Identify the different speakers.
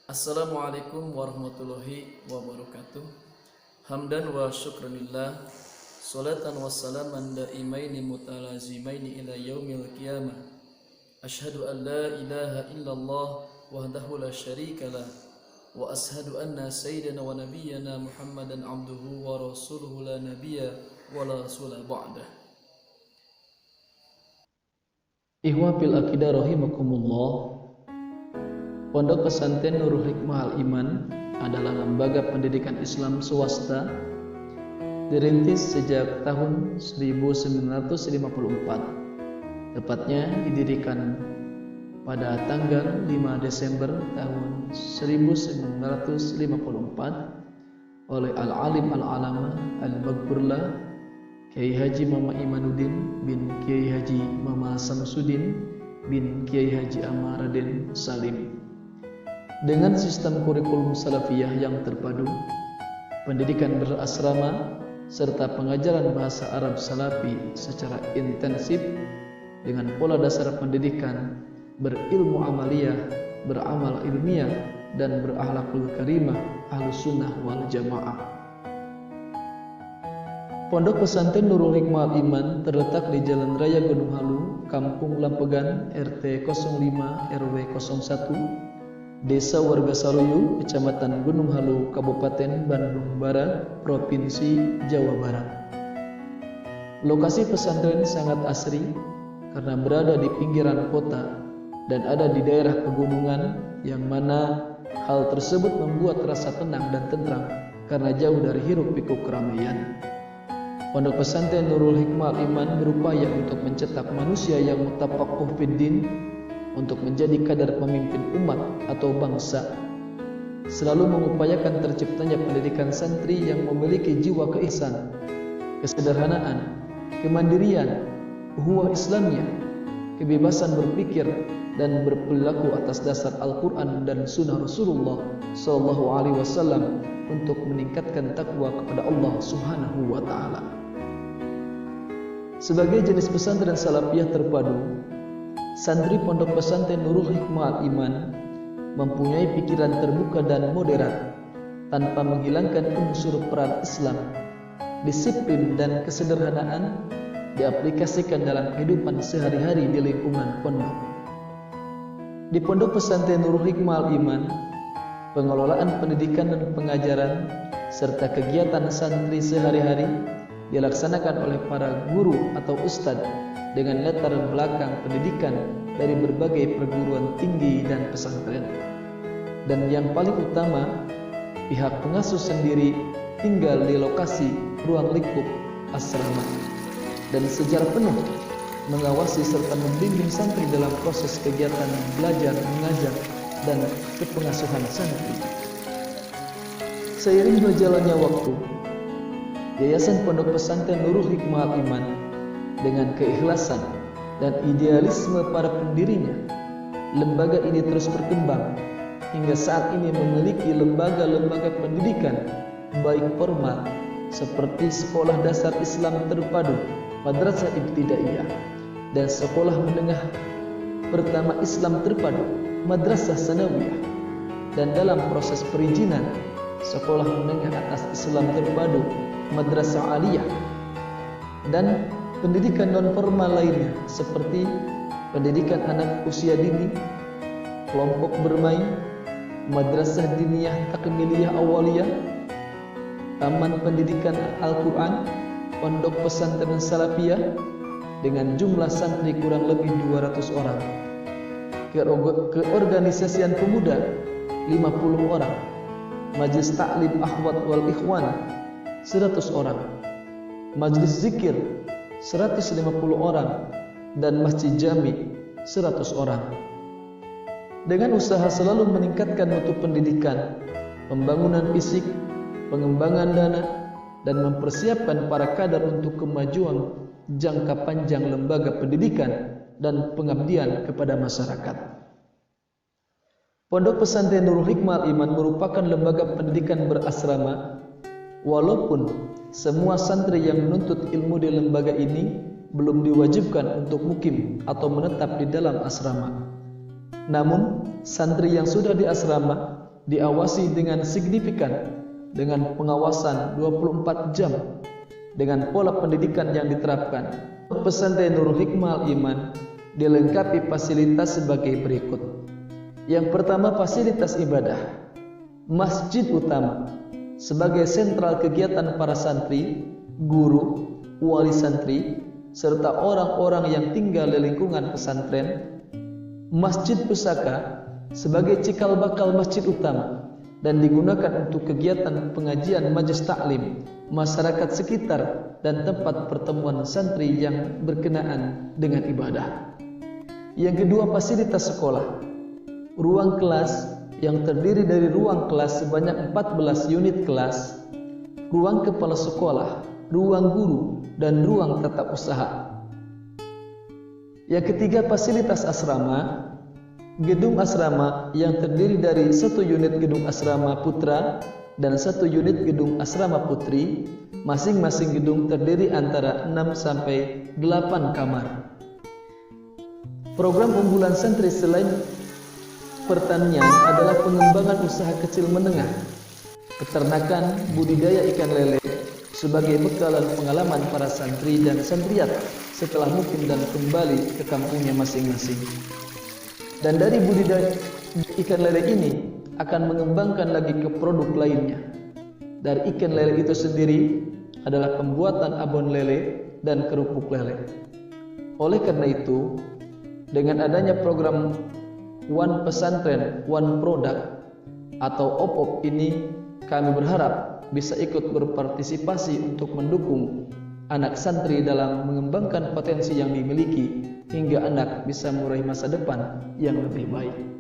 Speaker 1: Assalamualaikum warahmatullahi wabarakatuh. Hamdan wa syukranillah. Salatan wa salaman daimaini mutalazimaini ila yaumil qiyamah. Ashhadu an la ilaha illallah wahdahu la syarikalah. Wa ashhadu anna sayyidana wa nabiyyana Muhammadan abduhu wa rasuluhu la nabiyya wa la rasula ba'dah.
Speaker 2: Ikhwah fil aqidah rahimakumullah. Pondok Pesantren Nurul Hikmah Al-Iman adalah lembaga pendidikan Islam swasta dirintis sejak tahun 1954. Tepatnya didirikan pada tanggal 5 Desember tahun 1954 oleh Al-Alim Al-Alama Al-Maghfurlah Kiai Haji Mama Imanuddin bin Kiai Haji Mama Samsudin bin Kiai Haji Ahmad Raden Salim. Dengan sistem kurikulum salafiyah yang terpadu, pendidikan berasrama, serta pengajaran bahasa Arab salafi secara intensif dengan pola dasar pendidikan berilmu amaliyah, beramal ilmiah, dan berakhlakul karimah ahlus sunnah wal jamaah. Pondok Pesantren Nurul Hikmah Al-Iman terletak di Jalan Raya Gunung Halu, Kampung Lampegan, RT 05 RW 01, Desa Warga Saruyu, Kecamatan Gunung Halu, Kabupaten Bandung Barat, Provinsi Jawa Barat. Lokasi pesantren sangat asri karena berada di pinggiran kota dan ada di daerah pegunungan, yang mana hal tersebut membuat rasa tenang dan tentram karena jauh dari hiruk-pikuk keramaian. Pondok Pesantren Nurul Hikmah Al-Iman berupaya untuk mencetak manusia yang mutafaqquh fiddin untuk menjadi kadar pemimpin umat atau bangsa, selalu mengupayakan terciptanya pendidikan santri yang memiliki jiwa keihsan, kesederhanaan, kemandirian, ukhuwah Islamiyah, kebebasan berpikir dan berperilaku atas dasar Al-Quran dan Sunnah Rasulullah SAW untuk meningkatkan takwa kepada Allah Subhanahu wa Ta'ala. Sebagai jenis pesantren salafiyah terpadu, santri Pondok Pesantren Nurul Hikmah Al-Iman mempunyai pikiran terbuka dan moderat tanpa menghilangkan unsur peran Islam. Disiplin dan kesederhanaan diaplikasikan dalam kehidupan sehari-hari di lingkungan pondok. Di Pondok Pesantren Nurul Hikmah Al-Iman, pengelolaan pendidikan dan pengajaran serta kegiatan santri sehari-hari dilaksanakan oleh para guru atau ustadz dengan latar belakang pendidikan dari berbagai perguruan tinggi dan pesantren. Dan yang paling utama, pihak pengasuh sendiri tinggal di lokasi ruang lingkup asrama dan secara penuh mengawasi serta membimbing santri dalam proses kegiatan belajar, mengajar, dan kepengasuhan santri. Seiring berjalannya waktu, Yayasan Pondok Pesantren Nurul Hikmah Al-Iman dengan keikhlasan dan idealisme para pendirinya, lembaga ini terus berkembang hingga saat ini memiliki lembaga-lembaga pendidikan baik formal seperti Sekolah Dasar Islam Terpadu Madrasah Ibtidaiyah dan Sekolah Menengah Pertama Islam Terpadu Madrasah Sanawiyah, dan dalam proses perizinan Sekolah Menengah Atas Islam Terpadu Madrasah Aliyah, dan pendidikan non-formal lainnya seperti pendidikan anak usia dini, kelompok bermain, madrasah diniyah takmiliyah awaliyah, taman pendidikan Al-Quran, pondok pesantren salafiyah dengan jumlah santri kurang lebih 200 orang, keorganisasian pemuda 50 orang, majlis taklim akhwat wal ikhwan 100 orang, majlis zikir 150 orang, dan masjid jami 100 orang. Dengan usaha selalu meningkatkan mutu pendidikan, pembangunan fisik, pengembangan dana, dan mempersiapkan para kader untuk kemajuan jangka panjang lembaga pendidikan dan pengabdian kepada masyarakat. Pondok Pesantren Nurul Hikmah Al-Iman merupakan lembaga pendidikan berasrama. Walaupun semua santri yang menuntut ilmu di lembaga ini belum diwajibkan untuk mukim atau menetap di dalam asrama, Namun, santri yang sudah di asrama diawasi dengan signifikan dengan pengawasan 24 jam dengan pola pendidikan yang diterapkan. Pesantren Nurul Hikmah Al-Iman dilengkapi fasilitas sebagai berikut. Yang pertama, fasilitas ibadah. Masjid utama sebagai sentral kegiatan para santri, guru, wali santri, serta orang-orang yang tinggal di lingkungan pesantren. Masjid pusaka sebagai cikal bakal masjid utama dan digunakan untuk kegiatan pengajian majelis taklim, masyarakat sekitar, dan tempat pertemuan santri yang berkenaan dengan ibadah. Yang kedua, fasilitas sekolah. Ruang kelas yang terdiri dari ruang kelas sebanyak 14 unit kelas, ruang kepala sekolah, ruang guru, dan ruang tata usaha. Yang ketiga, fasilitas asrama. Gedung asrama yang terdiri dari 1 unit gedung asrama putra dan 1 unit gedung asrama putri. Masing-masing gedung terdiri antara 6 sampai 8 kamar. Program unggulan santri selain pertanian adalah pengembangan usaha kecil menengah, peternakan, budidaya ikan lele sebagai bekal dan pengalaman para santri dan santriat setelah mukim dan kembali ke kampungnya masing-masing. Dan dari budidaya ikan lele ini akan mengembangkan lagi ke produk lainnya. Dari ikan lele itu sendiri adalah pembuatan abon lele dan kerupuk lele. Oleh karena itu, dengan adanya program One Pesantren, One Product atau OPOP ini, kami berharap bisa ikut berpartisipasi untuk mendukung anak santri dalam mengembangkan potensi yang dimiliki hingga anak bisa meraih masa depan yang lebih baik.